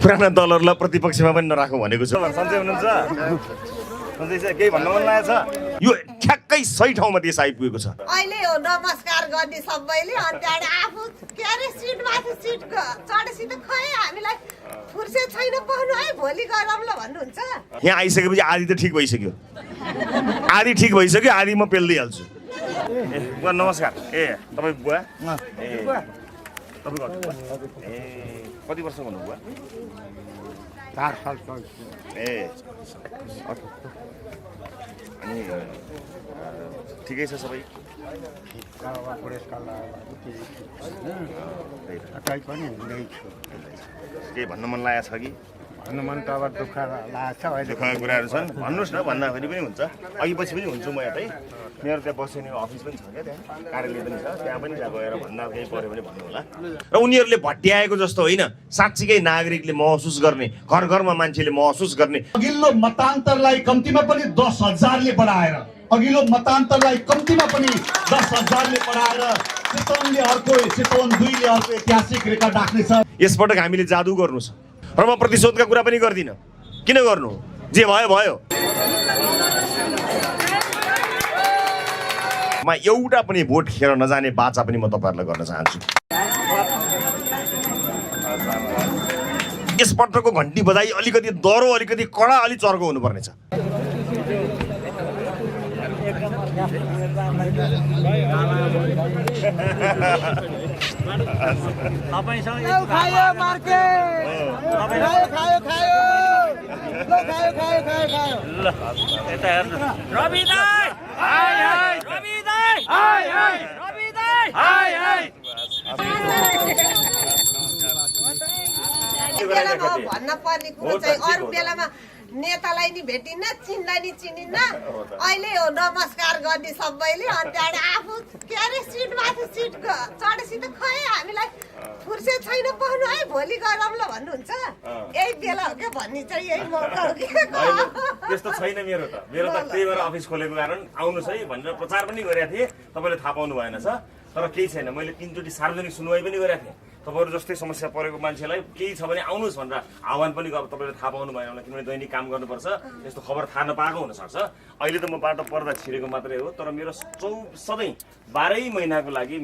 पुराना दलहरूलाई प्रतिपक्षमा पनि नराखौँ भनेको छु। सन्चै हुनुहुन्छ? सन्चै छ? केही भन्न मन लागेको छ? यो ठ्याक्कै सही ठाउँमा देश आइपुगेको छ। अहिले हो नमस्कार गर्ने सबैले, अनि त्यहाँबाट आफू के अरे सिटमाथि सिट चढेपछि त खै हामीलाई फुर्सद छैन पाउनु है, भोलि गरौँ ल भन्नुहुन्छ। यहाँ आइसकेपछि आधी त ठिक भइसक्यो, आधी ठिक भइसक्यो, आधी म पेल्दिहाल्छु। बुवा नमस्कार। ए तपाईँ बुवा? ए तपाईँ कति वर्ष भन्नु बुवा? 4 साल। ए अनि ठिकै छ सबै? केही भन्न मन लागेको छ कि? भन्नु मन त अब दुःख लागेको छ। दुःखका कुराहरू छन्, भन्नुहोस् न, भन्दाखेरि पनि हुन्छ। अघि पछि पनि हुन्छु म यतै, मेरो त्यहाँ बस्ने अफिस पनि छ क्या, त्यहाँ कार्यालय पनि छ, त्यहाँ पनि त्यहाँ गएर भन्दा केही पऱ्यो भने भन्नु होला। र उनीहरूले भट्ट्याएको जस्तो होइन, साँच्चीकै नागरिकले महसुस गर्ने, घर घरमा मान्छेले महसुस गर्ने। अघिल्लो मतान्तरलाई कम्तीमा पनि 10,000ले बढाएर, अघिल्लो मतान्तरलाई कम्तीमा पनि 10,000ले बढाएर चितवनले अर्को, चितवन 2ले अर्को ऐतिहासिक रेकर्ड राख्नेछ। यसपटक हामीले जादु गर्नु छ र म प्रतिशोधका कुरा पनि गर्दिनँ। किन गर्नु? जे भयो भयो। म एउटा पनि भोट खेर नजाने बाचा पनि म तपाईँहरूलाई गर्न चाहन्छु। यसपटकको घन्टी बजाई अलिकति दह्रो, अलिकति कडा, अलि चर्को हुनुपर्नेछ। भन्न पर्ने कुरो चाहिँ अरू बेलामा नेतालाई नि भेटिन्न, चिन्लाई नि चिनिन्न। अहिले हो नमस्कार गर्ने सबैले, अनि त्यहाँबाट आफू के अरे सिटमाथि सिट चढेपछि त खै हामीलाई फुर्सद छैन पाउनु है, भोलि गरौँ ल भन्नुहुन्छ। यही बेला हो क्या भन्ने चाहिँ, यही मौका हो क्या। त्यस्तो छैन मेरो त। मेरो त त्यही भएर अफिस खोलेको कारण आउनुहोस् है भनेर प्रचार पनि गरेको थिएँ, तपाईँले थाहा पाउनु भएन छ। तर केही छैन, मैले 3 चोटि सार्वजनिक सुनवाई पनि गरेको थिएँ। तपाईँहरू जस्तै समस्या परेको मान्छेलाई केही छ भने आउनुहोस् भनेर आह्वान पनि तपाईँले थाहा पाउनु भएन होला, किनभने दैनिक काम गर्नुपर्छ, यस्तो खबर थाहा नपाएको हुनसक्छ। अहिले त म बाटो पर्दा छिरेको मात्रै हो, तर मेरो सधैँ 12 महिनाको लागि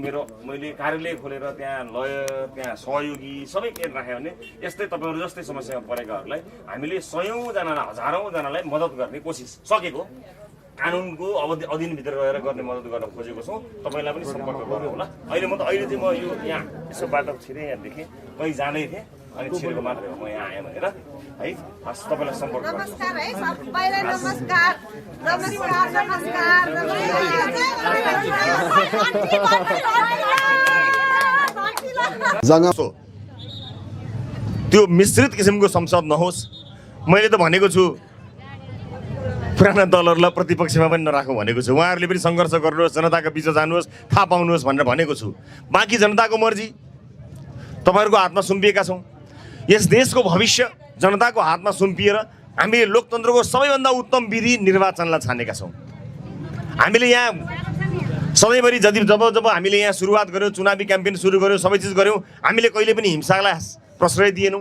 मैले कार्यालय खोलेर त्यहाँ लयर, त्यहाँ सहयोगी सबै केन्द्र राख्यो भने यस्तै तपाईँहरू जस्तै समस्यामा परेकाहरूलाई हामीले 100औं-जनालाई, 1000औं-जनालाई मद्दत गर्ने कोसिस सकेको, कानुनको अधीनभित्र रहेर गर्ने मद्दत गर्न खोजेको छौँ। तपाईँलाई पनि सम्पर्क गर्नु होला। अहिले चाहिँ म यो यहाँ यसो बाटो छिरेँ, यहाँ देखेँ, कहीँ जाँदै थिएँ, अनि छिरेको मात्रै हो म यहाँ आएँ भनेर है। हस्, तपाईँलाई सम्पर्क गर्छु। नमस्कार है सबैलाई, नमस्कार नमस्कार नमस्कार। त्यो मिश्रित किसिमको संसद नहोस्। मैले त भनेको छु पुराना दलहरूलाई प्रतिपक्षमा पनि नराखौँ भनेको छु। उहाँहरूले पनि सङ्घर्ष गर्नुहोस्, जनताको बिच जानुहोस्, थाहा पाउनुहोस् भनेर भनेको छु। बाँकी जनताको मर्जी तपाईँहरूको हातमा सुम्पिएका छौँ। यस देशको भविष्य जनताको हातमा सुम्पिएर हामीले लोकतन्त्रको सबैभन्दा उत्तम विधि निर्वाचनलाई छानेका छौँ। हामीले यहाँ सधैँभरि जब हामीले यहाँ सुरुवात गऱ्यौँ, चुनावी क्याम्पेन सुरु गऱ्यौँ, सबै चिज गऱ्यौँ, हामीले कहिले पनि हिंसालाई प्रश्रय दिएनौँ।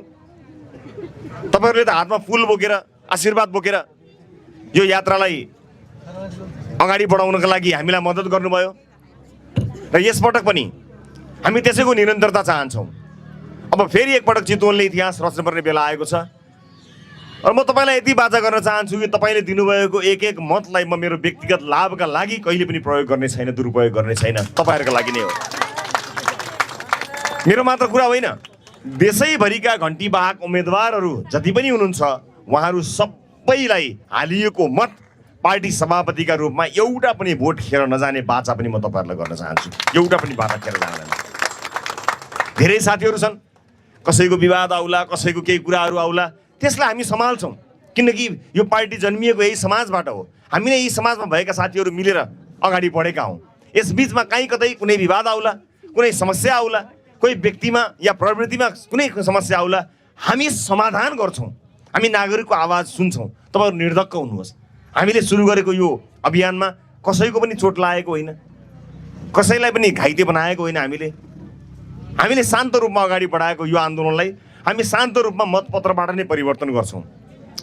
तपाईँहरूले त हातमा फुल बोकेर, आशीर्वाद बोकेर यो यात्रालाई अगाडि बढाउनका लागि हामीलाई मद्दत गर्नुभयो र यसपटक पनि हामी त्यसैको निरन्तरता चाहन्छौँ। अब फेरि एकपटक चितवनले इतिहास रच्नुपर्ने बेला आएको छ र म तपाईँलाई यति बाचा गर्न चाहन्छु कि तपाईँले दिनुभएको एक मतलाई म मेरो व्यक्तिगत लाभका लागि कहिले पनि प्रयोग गर्ने छैन, दुरुपयोग गर्ने छैन। तपाईँहरूका लागि नै हो। मेरो मात्र कुरा होइन, देशैभरिका घन्टीवाहक उम्मेदवारहरू जति पनि हुनुहुन्छ उहाँहरू सबैलाई हालिएको मत पार्टी सभापतिका रूपमा एउटा पनि भोट खेर नजाने बाचा पनि म तपाईँहरूलाई गर्न चाहन्छु। एउटा पनि बाचा खेर जाँदैन। धेरै साथीहरू छन्, कसैको विवाद आउला, कसैको केही कुराहरू आउला, त्यसलाई हामी सम्हाल्छौँ, किनकि यो पार्टी जन्मिएको यही समाजबाट हो। हामी नै यही समाजमा भएका साथीहरू मिलेर अगाडि बढेका हौँ। यस बिचमा कहीँ कतै कुनै विवाद आउला, कुनै समस्या आउला, कोही व्यक्तिमा या प्रवृत्तिमा कुनै समस्या आउला, हामी समाधान गर्छौँ, हामी नागरिकको आवाज सुन्छौँ। तपाईँहरू निर्धक्क हुनुहोस्। हामीले सुरु गरेको यो अभियानमा कसैको पनि चोट लागेको होइन, कसैलाई पनि घाइते बनाएको होइन। हामीले शान्त रूपमा अगाडि बढाएको यो आन्दोलनलाई हामी शान्त रूपमा मतपत्रबाट नै परिवर्तन गर्छौँ।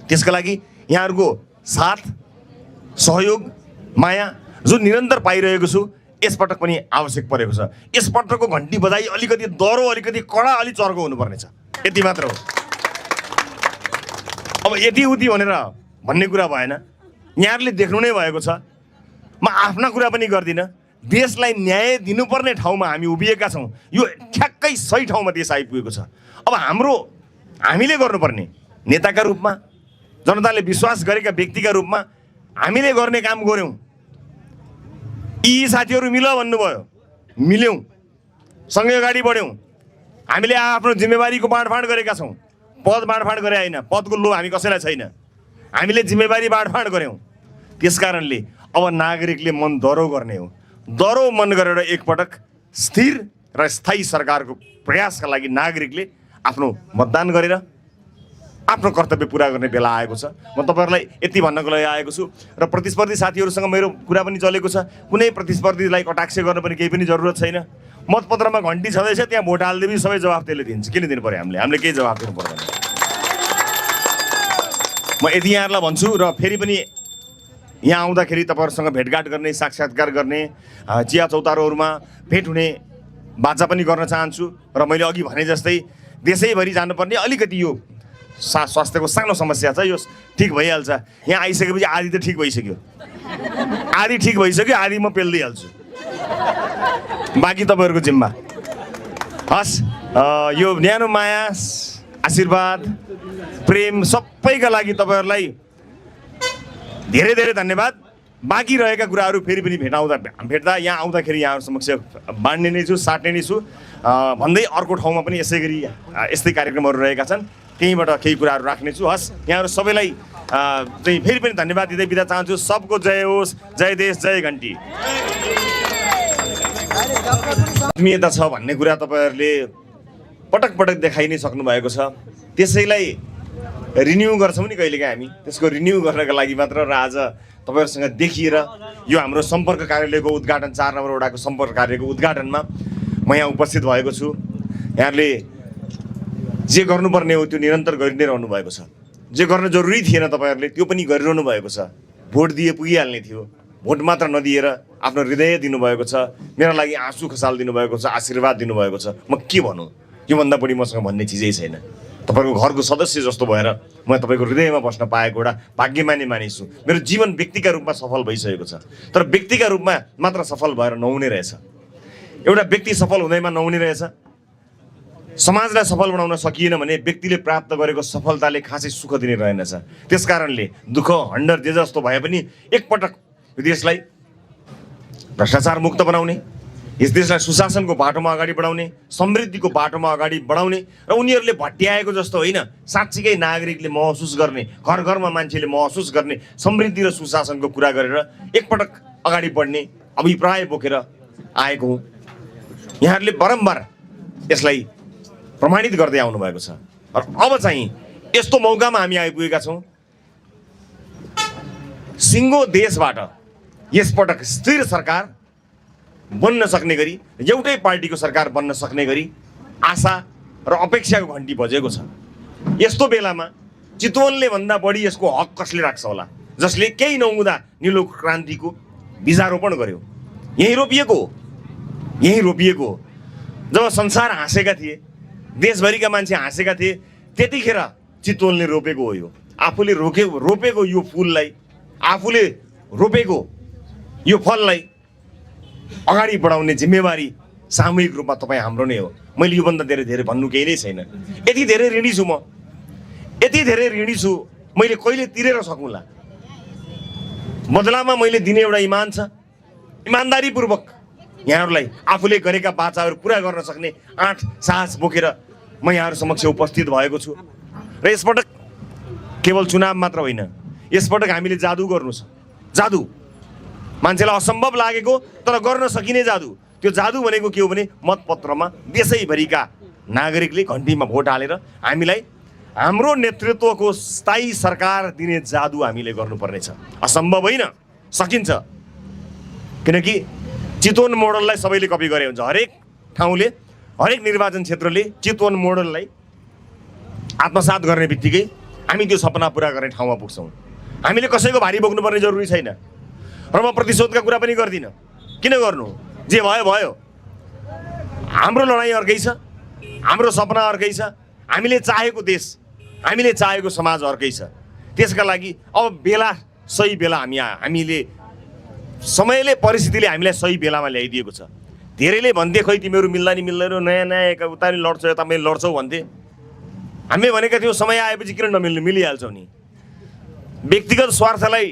त्यसका लागि यहाँहरूको साथ, सहयोग, माया जो निरन्तर पाइरहेको छु, यसपटक पनि आवश्यक परेको छ। यसपटकको घन्टी बजाई अलिकति दह्रो, अलिकति कडा, अलि चर्को हुनुपर्नेछ, यति मात्र हो। अब यति उति भनेर भन्ने कुरा भएन। यहाँहरूले देख्नु नै भएको छ। म आफ्ना कुरा पनि गर्दिनँ। देशलाई न्याय दिनुपर्ने ठाउँमा हामी उभिएका छौँ। यो ठ्याक्कै सही ठाउँमा देश आइपुगेको छ। अब हामीले गर्नुपर्ने नेताका रूपमा, जनताले विश्वास गरेका व्यक्तिका रूपमा हामीले गर्ने काम गऱ्यौँ। यी साथीहरू मिल भन्नुभयो, मिल्यौँ, सँगै अगाडि बढ्यौँ। हामीले आफ्नो जिम्मेवारीको बाँडफाँड गरेका छौँ। पद बाँडफाँड गरे होइन, पदको लोभ हामी कसैलाई छैन। हामीले जिम्मेवारी बाँडफाँड गऱ्यौँ। त्यस कारणले अब नागरिकले मन दह्रो गर्ने हो। दह्रो मन गरेर एकपटक स्थिर र स्थायी सरकारको प्रयासका लागि नागरिकले आफ्नो मतदान गरेर आफ्नो कर्तव्य पुरा गर्ने बेला आएको छ। म तपाईँहरूलाई यति भन्नको लागि आएको छु। र प्रतिस्पर्धी साथीहरूसँग मेरो कुरा पनि चलेको छ। कुनै प्रतिस्पर्धीलाई कटाक्ष गर्न पनि केही पनि जरुरत छैन। मतपत्रमा घन्टी छँदैछ, त्यहाँ भोट हालिदिए सबै जवाफ त्यसले दिन्छ। किन दिनु पऱ्यो? हामीले केही जवाफ दिनु पर्दैन। म यति यहाँहरूलाई भन्छु। र फेरि पनि यहाँ आउँदाखेरि तपाईँहरूसँग भेटघाट गर्ने, साक्षात्कार गर्ने, चिया चौतारोहरूमा भेट हुने बाचा पनि गर्न चाहन्छु। र मैले अघि भने जस्तै देशैभरि जानुपर्ने अलिकति यो स्वास्थ्यको सानो समस्या छ, यो ठिक भइहाल्छ। यहाँ आइसकेपछि आधी त ठिक भइसक्यो, आधी ठिक भइसक्यो, आधी म पेल्दिहाल्छु। बाँकी तपाईँहरूको जिम्मा। हस्, यो न्यानो माया, आशीर्वाद, प्रेम सबैका लागि तपाईँहरूलाई धेरै धेरै धन्यवाद। बाँकी रहेका कुराहरू फेरि पनि भेट्दा यहाँ आउँदाखेरि यहाँहरू समक्ष बाँड्ने नै छु, साट्ने नै छु। भन्दै अर्को ठाउँमा पनि यसै गरी यस्तै कार्यक्रमहरू रहेका छन्, त्यहीँबाट केही कुराहरू राख्नेछु। हस्, यहाँहरू सबैलाई चाहिँ फेरि पनि धन्यवाद दिँदै बिदा चाहन्छु। सबको जय होस्, जय देश, जय घन्टी। आत्मीयता छ भन्ने कुरा तपाईँहरूले पटक पटक देखाइ नै सक्नु भएको छ। त्यसैलाई रिन्यू गर्छौँ नि कहिलेकाहीँ हामी, त्यसको रिन्यू गर्नका लागि मात्र। र आज तपाईँहरूसँग देखिएर यो हाम्रो सम्पर्क कार्यालयको उद्घाटन, 4 नम्बर वडाको सम्पर्क कार्यालयको उद्घाटनमा म यहाँ उपस्थित भएको छु। यहाँहरूले जे गर्नुपर्ने हो त्यो निरन्तर गरि नै रहनु भएको छ। जे गर्न जरुरी थिएन तपाईँहरूले त्यो पनि गरिरहनु भएको छ। भोट दिए पुगिहाल्ने थियो, भोट मात्र नदिएर आफ्नो हृदय दिनुभएको छ। मेरो लागि आँसु खसालिदिनु भएको छ, आशीर्वाद दिनुभएको छ। म के भनौँ? योभन्दा बढी मसँग भन्ने चिजै छैन। तपाईँको घरको सदस्य जस्तो भएर म तपाईँको हृदयमा बस्न पाएको एउटा भाग्यमानी मानिस छु। मेरो जीवन व्यक्तिका रूपमा सफल भइसकेको छ। तर व्यक्तिका रूपमा मात्र सफल भएर नहुने रहेछ। एउटा व्यक्ति सफल हुँदैमा नहुने रहेछ। समाजलाई सफल बनाउन सकिएन भने व्यक्तिले प्राप्त गरेको सफलताले खासै सुख दिने रहेनछ। त्यस कारणले दुःख, हन्डर जे जस्तो भए पनि एकपटक यो देशलाई भ्रष्टाचार मुक्त बनाउने, यस देशलाई सुशासनको बाटोमा अगाडि बढाउने, समृद्धिको बाटोमा अगाडि बढाउने र उनीहरूले भट्ट्याएको जस्तो होइन, साँच्चीकै नागरिकले महसुस गर्ने, घर घरमा मान्छेले महसुस गर्ने समृद्धि र सुशासनको कुरा गरेर एकपटक अगाडि बढ्ने अभिप्राय बोकेर आएको हुँ। यहाँहरूले बारम्बार यसलाई प्रमाणित गर्दै आउनु भएको छ। र अब चाहिँ यस्तो मौकामा हामी आइपुगेका छौँ। सिङ्गो देशबाट यसपटक स्थिर सरकार बन्न सक्ने गरी, एउटै पार्टीको सरकार बन्न सक्ने गरी आशा र अपेक्षाको घन्टी बजेको छ। यस्तो बेलामा चितवनले भन्दा बढी यसको हक कसले राख्छ होला? जसले केही नहुँदा निलो क्रान्तिको बिजारोपण गर्यो। यहीँ रोपिएको हो। जब संसार हाँसेका थिए, देशभरिका मान्छे हाँसेका थिए, त्यतिखेर चितवनले रोपेको हो। यो आफूले रोपेको यो फुललाई, आफूले रोपेको यो फललाई अगाडि बढाउने जिम्मेवारी सामूहिक रूपमा तपाईँ हाम्रो नै हो। मैले योभन्दा धेरै भन्नु केही नै छैन। यति धेरै ऋणी छु म, मैले कहिले तिरेर सकौँला। बदलामा मैले दिने एउटा इमान छ। इमान्दारीपूर्वक यहाँहरूलाई आफूले गरेका बाचाहरू पुरा गर्न सक्ने आँट साहस बोकेर म यहाँहरू समक्ष उपस्थित भएको छु। र यसपटक केवल चुनाव मात्र होइन, यसपटक हामीले जादु गर्नु छ। जादु मान्छेलाई असम्भव लागेको तर गर्न सकिने जादु। त्यो जादु भनेको के हो भने मतपत्रमा देशैभरिका नागरिकले घन्टीमा भोट हालेर हामीलाई हाम्रो नेतृत्वको स्थायी सरकार दिने जादु हामीले गर्नुपर्नेछ। असम्भव होइन, सकिन्छ। किनकि चितवन मोडललाई सबैले कपी गरे हुन्छ। हरेक ठाउँले, हरेक निर्वाचन क्षेत्रले चितवन मोडललाई आत्मसात गर्ने बित्तिकै हामी त्यो सपना पुरा गर्ने ठाउँमा पुग्छौँ। हामीले कसैको भारी बोक्नुपर्ने जरुरी छैन र म प्रतिशोधका कुरा पनि गर्दिनँ। किन गर्नु? जे भयो भयो। हाम्रो लडाइँ अर्कै छ, हाम्रो सपना अर्कै छ, हामीले चाहेको देश, हामीले चाहेको समाज अर्कै छ। त्यसका लागि अब बेला, सही बेला हामीले समयले, परिस्थितिले हामीलाई सही बेलामा ल्याइदिएको छ। धेरैले भन्थे खै तिमीहरू मिल्दा नि मिल्दैन, नयाँ नयाँ उता नि लड्छौ, यता पनि लड्छौ भन्थे। हामीले भनेका थियौँ समय आएपछि किन नमिल्नु, मिलिहाल्छौ नि। व्यक्तिगत स्वार्थलाई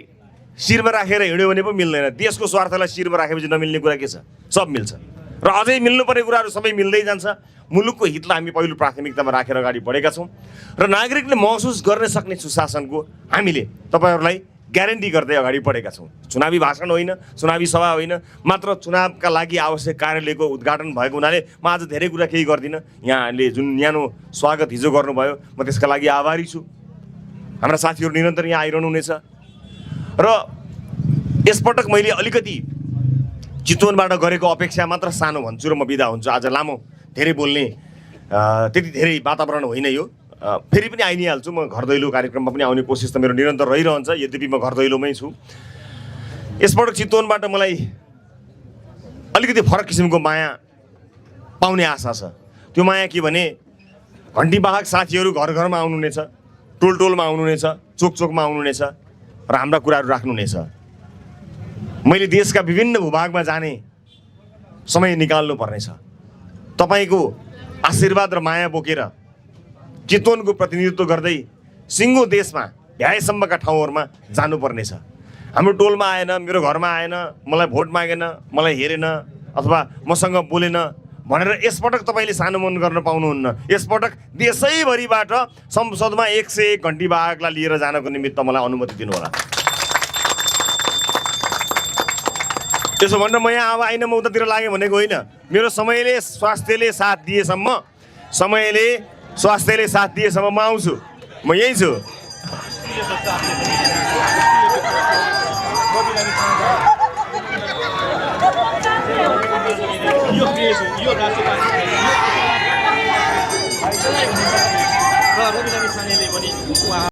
शिरमा राखेर हिँड्यो भने पो मिल्दैन। देशको स्वार्थलाई शिरमा राखेपछि नमिल्ने कुरा के छ? सब मिल्छ र अझै मिल्नुपर्ने कुराहरू सबै मिल्दै जान्छ। मुलुकको हितलाई हामी पहिलो प्राथमिकतामा राखेर अगाडि बढेका छौँ र नागरिकले महसुस गर्न सक्ने सुशासनको हामीले तपाईँहरूलाई ग्यारेन्टी गर्दै अगाडि बढेका छौँ। चुनावी भाषण होइन, चुनावी सभा होइन, मात्र चुनावका लागि आवश्यक कार्यालयको उद्घाटन भएको हुनाले म आज धेरै कुरा केही गर्दिनँ। यहाँले जुन न्यानो स्वागत हिजो गर्नुभयो, म त्यसका लागि आभारी छु। हाम्रा साथीहरू निरन्तर यहाँ आइरहनु हुनेछ र यसपटक मैले अलिकति चितवनबाट गरेको अपेक्षा मात्र सानो भन्छु र म बिदा हुन्छु। आज लामो धेरै बोल्ने त्यति धेरै वातावरण होइन यो। फेरि पनि आइ नै हाल्छु। म घर दैलो कार्यक्रममा पनि आउने कोसिस त मेरो निरन्तर रहिरहन्छ, यद्यपि म घर दैलोमै छु। यसपटक चितवनबाट मलाई अलिकति फरक किसिमको माया पाउने आशा छ। त्यो माया के भने, घन्टीवाहक साथीहरू घर घरमा आउनुहुनेछ, टोल टोलमा आउनुहुनेछ, चोक चोकमा आउनुहुनेछ र हाम्रा कुराहरू राख्नुहुनेछ। मैले देशका विभिन्न भूभागमा जाने समय निकाल्नु पर्नेछ। तपाईँको आशीर्वाद र माया बोकेर चितवनको प्रतिनिधित्व गर्दै सिङ्गो देशमा भ्याएसम्मका ठाउँहरूमा जानुपर्नेछ। हाम्रो टोलमा आएन, मेरो घरमा आएन, मलाई भोट मागेन, मलाई हेरेन अथवा मसँग बोलेन भनेर यसपटक तपाईँले सानो मन गर्न पाउनुहुन्न। यसपटक देशैभरिबाट संसदमा 101 घन्टीवाहकलाई लिएर जानको निमित्त मलाई अनुमति दिनुहोला। त्यसो भनेर म यहाँ अब आइन, म उतातिर लागेँ भनेको होइन। मेरो समयले स्वास्थ्यले साथ दिएसम्म, समयले स्वास्थ्यले साथ दिएसम्म म आउँछु। म यही छु।